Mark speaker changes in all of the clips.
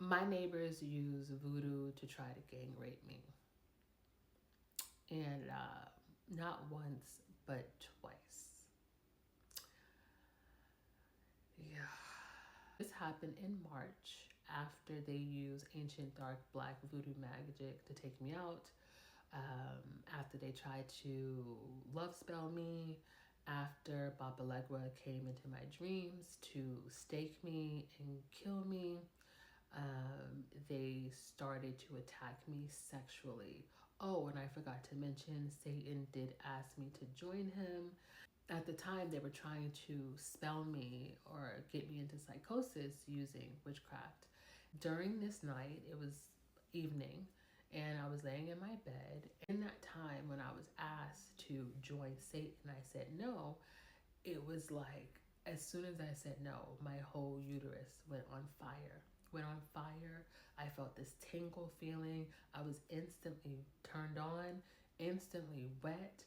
Speaker 1: My neighbors use voodoo to try to gang rape me. And not once, but twice. Yeah. This happened in March after they used ancient dark black voodoo magic to take me out. After they tried to love spell me, after Baba Legua came into my dreams to stake me and kill me, they started to attack me sexually. Oh, and I forgot to mention, Satan did ask me to join him. At the time, they were trying to spell me or get me into psychosis using witchcraft. During this night, it was evening, and I was laying in my bed. In that time, when I was asked to join Satan, I said no. It was like, as soon as I said no, my whole uterus went on fire. Went on fire. I felt this tingle feeling. I was instantly turned on, instantly wet,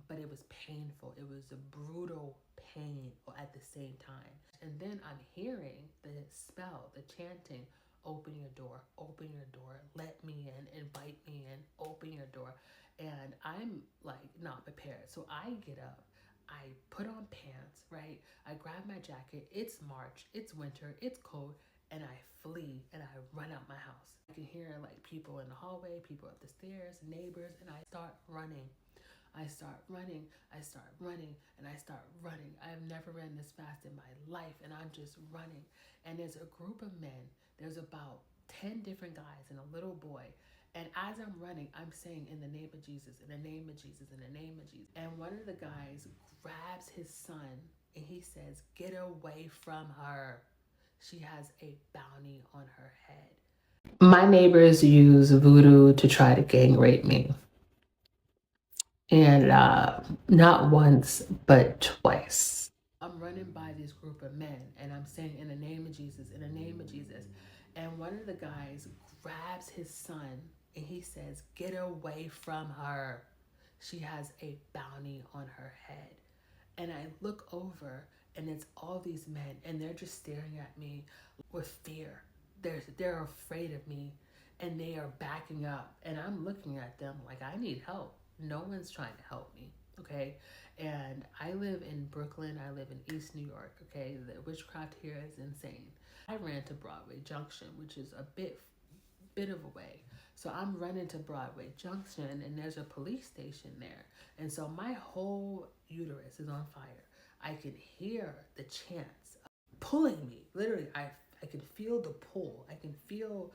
Speaker 1: but it was painful. It was a brutal pain at the same time. And then I'm hearing the spell, the chanting, open your door, open your door, let me in, invite me in, open your door. And I'm like not prepared. So I get up, I put on pants, right? I grab my jacket. It's March, it's winter, it's cold, and I flee and I run out my house. I can hear like people in the hallway, people up the stairs, neighbors, and I start running. I start running, I start running, and I start running. I have never ran this fast in my life, and I'm just running. And there's a group of men, there's about 10 different guys and a little boy. And as I'm running, I'm saying, in the name of Jesus, in the name of Jesus, in the name of Jesus. And one of the guys grabs his son and he says, "Get away from her. She has a bounty on her head." My neighbors use voodoo to try to gang rape me. And not once, but twice. I'm running by this group of men and I'm saying, "In the name of Jesus, in the name of Jesus." And one of the guys grabs his son and he says, "Get away from her. She has a bounty on her head." And I look over and it's all these men and they're just staring at me with fear. They're afraid of me and they are backing up. And I'm looking at them like I need help. No one's trying to help me. Okay. And I live in Brooklyn. I live in East New York. Okay. The witchcraft here is insane. I ran to Broadway Junction, which is a bit of a way. So I'm running to Broadway Junction and there's a police station there. And so my whole uterus is on fire. I can hear the chants pulling me. Literally, I can feel the pull. I can feel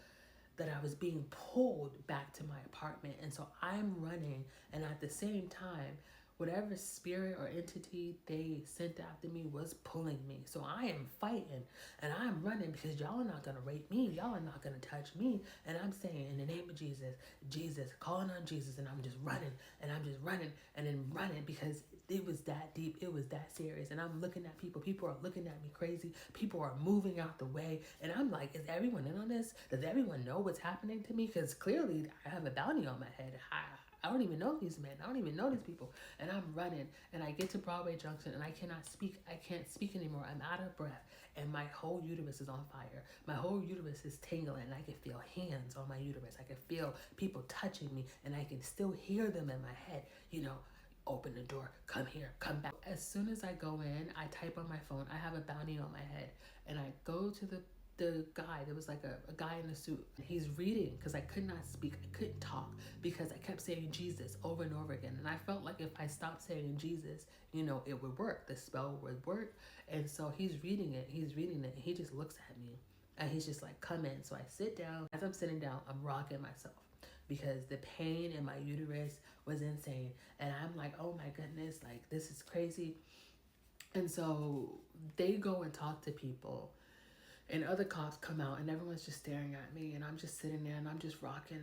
Speaker 1: that I was being pulled back to my apartment. And so I'm running, and at the same time, whatever spirit or entity they sent after me was pulling me. So I am fighting and I'm running because y'all are not going to rape me. Y'all are not going to touch me. And I'm saying, "In the name of Jesus, Jesus," calling on Jesus. And I'm just running and I'm just running and then running because it was that deep. It was that serious. And I'm looking at people. People are looking at me crazy. People are moving out the way. And I'm like, is everyone in on this? Does everyone know what's happening to me? Because clearly I have a bounty on my head. I don't even know these men. I don't even know these people. And I'm running and I get to Broadway Junction and I cannot speak. I can't speak anymore. I'm out of breath and my whole uterus is on fire. My whole uterus is tingling and I can feel hands on my uterus. I can feel people touching me and I can still hear them in my head, you know, "Open the door, come here, come back." As soon as I go in, I type on my phone, "I have a bounty on my head." And I go to the guy. There was like a guy in a suit. He's reading because I could not speak. I couldn't talk because I kept saying Jesus over and over again. And I felt like if I stopped saying Jesus, you know, it would work. The spell would work. And so he's reading it. He's reading it. And he just looks at me and he's just like, "Come in." So I sit down. As I'm sitting down, I'm rocking myself because the pain in my uterus was insane. And I'm like, "Oh my goodness, like this is crazy." And so they go and talk to people and other cops come out and everyone's just staring at me and I'm just sitting there and I'm just rocking.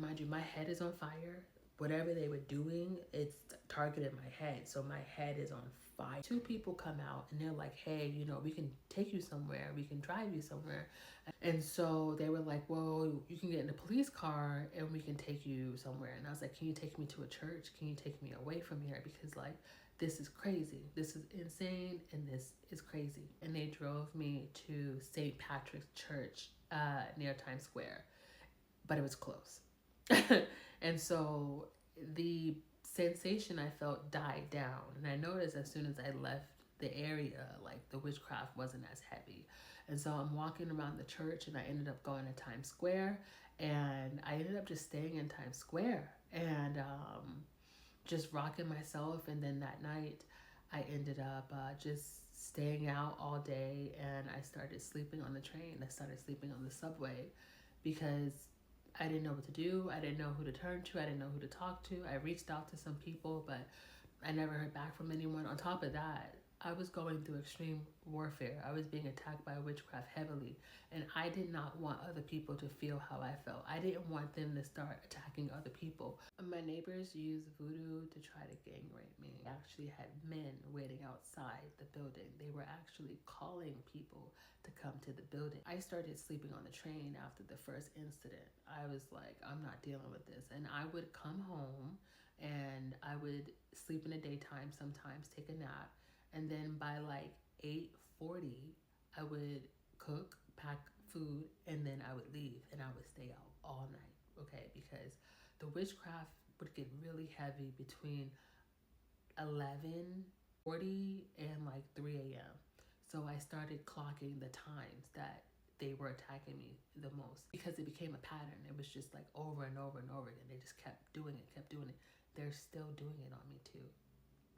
Speaker 1: Mind you, my head is on fire. Whatever they were doing, it's targeted my head. So my head is on fire. Two people come out and they're like, "Hey, you know, we can take you somewhere. We can drive you somewhere." And so they were like, "Well, you can get in the police car and we can take you somewhere." And I was like, "Can you take me to a church? Can you take me away from here? Because like, this is crazy. This is insane and this is crazy." And they drove me to St. Patrick's Church near Times Square, but it was close. And so the sensation I felt died down. And I noticed as soon as I left the area, like the witchcraft wasn't as heavy. And so I'm walking around the church and I ended up going to Times Square, and I ended up just staying in Times Square and just rocking myself. And then that night I ended up just staying out all day, and I started sleeping on the train. I started sleeping on the subway because I didn't know what to do. I didn't know who to turn to. I didn't know who to talk to. I reached out to some people, but I never heard back from anyone. On top of that, I was going through extreme warfare. I was being attacked by witchcraft heavily, and I did not want other people to feel how I felt. I didn't want them to start attacking other people. My neighbors used voodoo to try to gang rape me. I actually had men waiting outside the building. They were actually calling people to come to the building. I started sleeping on the train after the first incident. I was like, I'm not dealing with this. And I would come home and I would sleep in the daytime, sometimes take a nap, and then by like 8:40 I would cook, pack food, and then I would leave and I would stay out all night, okay? Because the witchcraft would get really heavy between 11:40 and like 3 a.m. So I started clocking the times that they were attacking me the most, because it became a pattern. It was just like over and over and over again. They just kept doing it, kept doing it. They're still doing it on me too.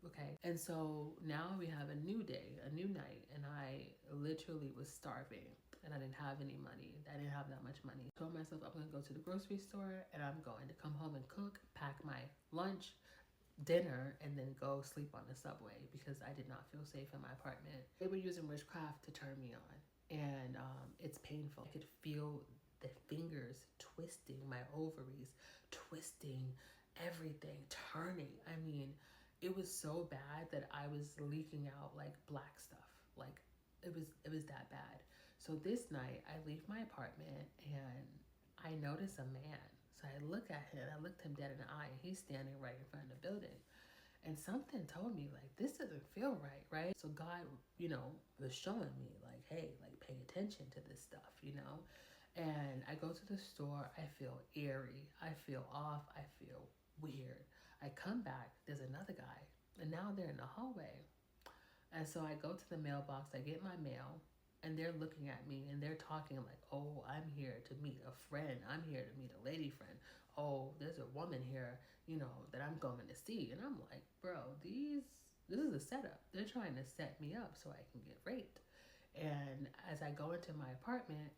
Speaker 1: Okay. And so now we have a new day, a new night, and I literally was starving and I didn't have any money. I didn't have that much money. I told myself I'm going to go to the grocery store and I'm going to come home and cook, pack my lunch, dinner, and then go sleep on the subway because I did not feel safe in my apartment. They were using witchcraft to turn me on, and it's painful. I could feel the fingers twisting my ovaries, twisting everything, turning. I mean, it was so bad that I was leaking out like black stuff. Like it was that bad. So this night I leave my apartment and I notice a man. So I look at him, I looked him dead in the eye, and he's standing right in front of the building. And something told me, like, this doesn't feel right, right? So God, was showing me, like, hey, like, pay attention to this stuff, And I go to the store, I feel eerie, I feel off, I feel weird. I come back, there's another guy, and now they're in the hallway. And so I go to the mailbox, I get my mail, and they're looking at me and they're talking like, oh, I'm here to meet a friend. I'm here to meet a lady friend. Oh, there's a woman here, that I'm going to see. And I'm like, bro, this is a setup. They're trying to set me up so I can get raped. And as I go into my apartment,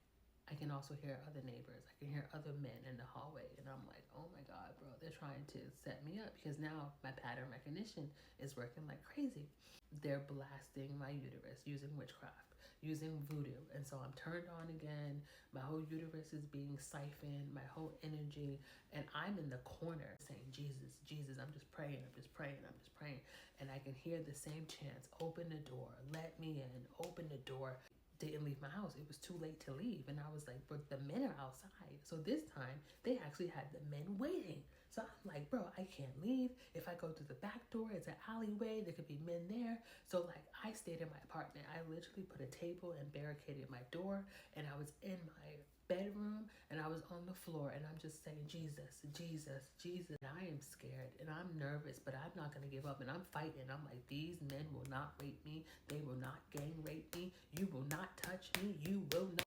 Speaker 1: I can also hear other neighbors. I can hear other men in the hallway. And I'm like, oh my God, bro, they're trying to set me up because now my pattern recognition is working like crazy. They're blasting my uterus using witchcraft, using voodoo. And so I'm turned on again. My whole uterus is being siphoned, my whole energy. And I'm in the corner saying, Jesus, Jesus, I'm just praying, I'm just praying, I'm just praying. And I can hear the same chants, open the door, let me in, open the door. Didn't leave my house. It was too late to leave. And I was like, but the men are outside. So this time they actually had the men waiting. So I'm like, bro, I can't leave. If I go through the back door, it's an alleyway. There could be men there. So like I stayed in my apartment. I literally put a table and barricaded my door. And I was in my bedroom and I was on the floor and I'm just saying, Jesus, Jesus, Jesus. And I am scared and I'm nervous, but I'm not going to give up and I'm fighting. I'm like, these men will not rape me. They will not gang rape me. You will not touch me. You will not.